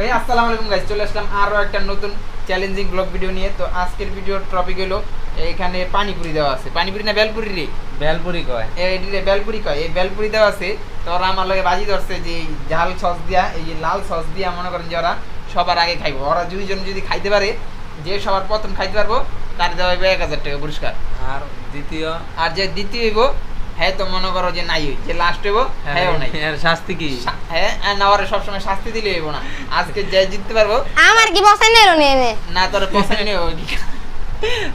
এই আসসালামু আলাইকুম গাইস, চলে আসলাম আরো একটা নতুন চ্যালেঞ্জিং ব্লগ ভিডিও নিয়ে। তো আজকের ভিডিওর টপিক হলো এখানে পানিপুরি দেওয়া আছে। পানিপুরি না বেলপুরি রে? বেলপুরি কয় এই রে বেলপুরি কয়। এই বেলপুরি দেওয়া আছে। তো ওরা আমার লগে বাজি ধরছে যে এই ঝাল সস দিয়া, এই যে লাল সস দিয়া মনে করেন যে ওরা সবার আগে খাইবো। ওরা দুইজন যদি খাইতে পারে, যে সবার প্রথম খাইতে পারবো তার দেওয়া হবে 1000 টাকা পুরস্কার। আর দ্বিতীয় আর যে দ্বিতীয় হইব, হ্যাঁ তো মনে করো যে নাই, যে লাস্ট হইব হ্যাঁ নাই। এর শাস্তি কি? হ্যাঁ না, ওরা সবসময় শাস্তি দিলে হইব না। আজকে যে জিততে পারবো আমার কি বসাই নেই রনি এনে না, তোরে পছাই নেই,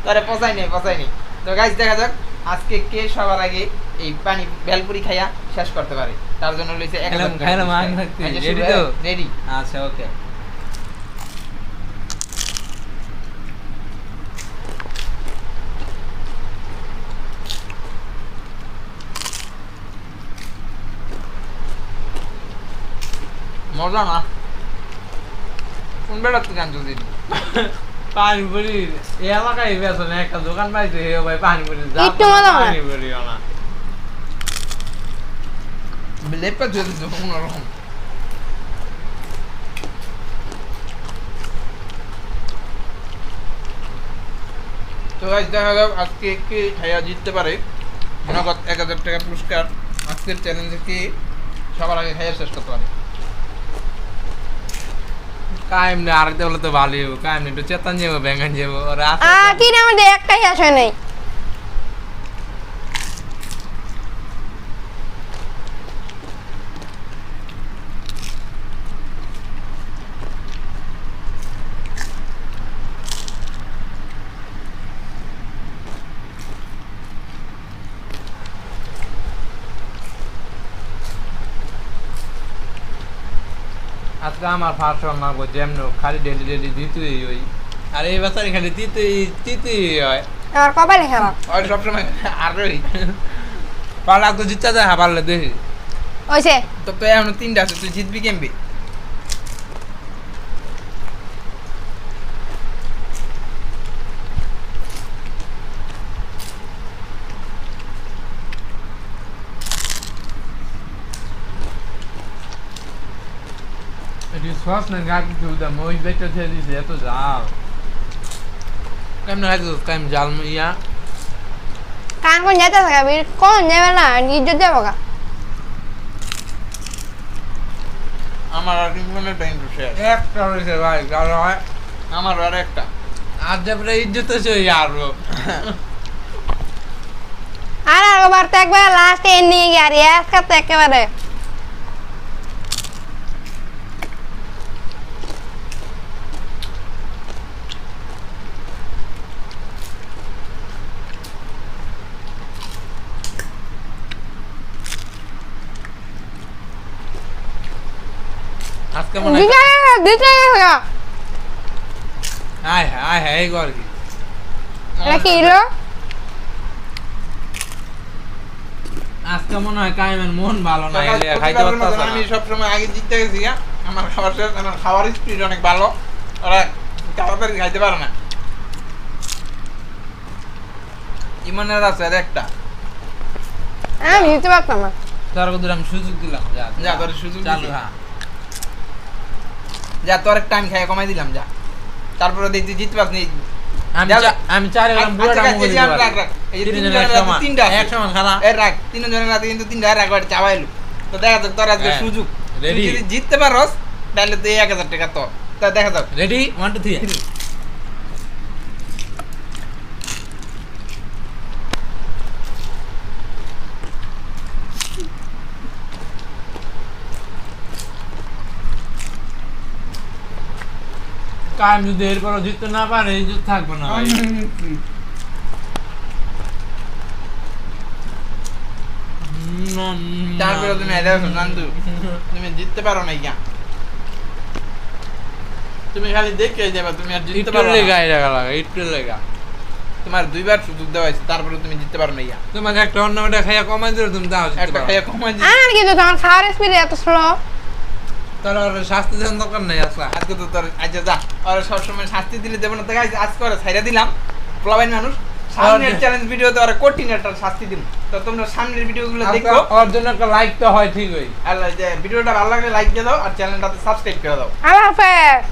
তোরে পছাই নেই। তো গাইস দেখা যাক আজকে কে সবার আগে এই পানি বেলপুরি খাইয়া শেষ করতে পারে। তার জন্য লইছে খাইলাম আমি থাকতে রেডি তো? রেডি। আচ্ছা ওকে। মজা না কোন বেড়া তুই জানতো দিদি? পানিপুরি এই এলাকায় বেসনে একটা দোকান পাইছে হে ভাই পানিপুরি একটু মজা না। পানিপুরি না লেপা যদি যখন ওরকম তো গাইস দেখা যাক আজকে কে খাইয়া জিততে পারে নগদ 1000 টাকা পুরস্কার। আজকের চ্যালেঞ্জে কে সবার আগে খাইয়া শেষ করতে পারে। কাইম না আর দেবলে তো ভালোই হবে। কাইম একটু চেতন যাবো ব্যাঙ্গান যাবো ওরা কি রে আমাদের একটাই আসে নাই। আজকে আমার ফার্স্ট রান মারবো যেমন খালি ডেলি ডেলি দিতেই ওই আর এই বছর খালি দিতেই হয়। আমার কপালে খারাপ আর সবসময় আরোই পারলে তো জিততে যায় হ্যাঁ পারলে দেখি হইছে। তো তো এখন 3টা আছে, তুই জিতবি কেমবি? এটি সস না গা কিছু দাম ওই বেটা ছেড়ে দিছে এত জাল কেমন হয় তো কেমন জাল ইয়া কান কোন যেতে থাকে কোন যাবে না, ইজ্জত যাবো গা। আমার আর কিন্তু মনে টাইম শেষ। একটা রয়েছে ভাই জাল হয় আমার আর একটা। আর যাবরে ইজ্জত আছে আর আর একবার তো একবার লাস্টে নিয়ে গিয়ে আর একসাথে একেবারে আজকে মনে দিতে গা। আয় হ্যাঁ এই গর কি এটা কি হলো? আজকে মনে হয় কাইমের মন ভালো না এলে খাইতে প্রতিবারের মতন পারতাছ আমি না সবসময় আগে জিততে গেছি। আমার খাবার শেষ, আমার খাওয়ার স্পিড অনেক ভালো। ওরা তাড়াতাড়ি খাইতে পারে না। ইমানের আছে আর একটা। আমি দিতে পারতাম না। তার কত আমি সুযোগ দিলাম যা যা, তোর সুযোগ চালু দিছি। হ্যাঁ যা তোর এক টাইম খাইয়া কমাই দিলাম যা। তারপরে দেখছি জিততে পারছ নি। আমি চারে গেলাম পুরোটা মুখ দিতে পারি এই যে তিনজনের তিনজনের এক রাতে সমান। তিনটা আছে। এক সমান খেলা। এই রাখ, তিনজনের রাতে কিন্তু 3টা একবার চাবাইলো। তো দেখা যাক তোর আজকে হ্যাঁ, সুযোগ। তুই ready? যদি জিততে পারস তাহলে তুই 1000 টাকা তোর। তা দেখা যাক। রেডি 1 2 3 কাম যদি এরপর জিততে না পারে ইজ্জত থাকবে না ভাই তারপরে তুমি এটা নান্দু তুমি জিততে পারো না ইয়া। তুমি খালি দেখে যাবে, তুমি আর জিততে একটু পারো না। লেগা এটা লাগা একটু লেগা তোমার 2বার সুযোগ দেওয়া হয়েছে, তারপরে তুমি জিততে পারো না ইয়া। তোমাকে একটা অন্য একটা খাইয়া কমাই দিলে তুমি দাও একটা খাইয়া কমাই দিই। আমার কি তো আমার খাওয়ার স্পিড এত স্লো। তাহলে ওর শাস্তি দেওয়ার দরকার নেই আসলা আজকে তো তোর আচ্ছা যা, আর সবসময় শাস্তি দিলে দেবো না। তো guys, আজকে ওরা ছাইরা দিলাম। পোলাবাইন মানুষ সামনের চ্যালেঞ্জ ভিডিওতে ওরা কঠিন একটা শাস্তি দিব। তো তোমরা সামনের ভিডিওগুলো দেখো। ওর জন্য একটা লাইক তো হয় ঠিকই। আর ভিডিওটা ভালো লাগলে লাইক দিয়ে দাও আর চ্যানেলটাতে সাবস্ক্রাইব করে দাও। আল্লাহ হাফেজ।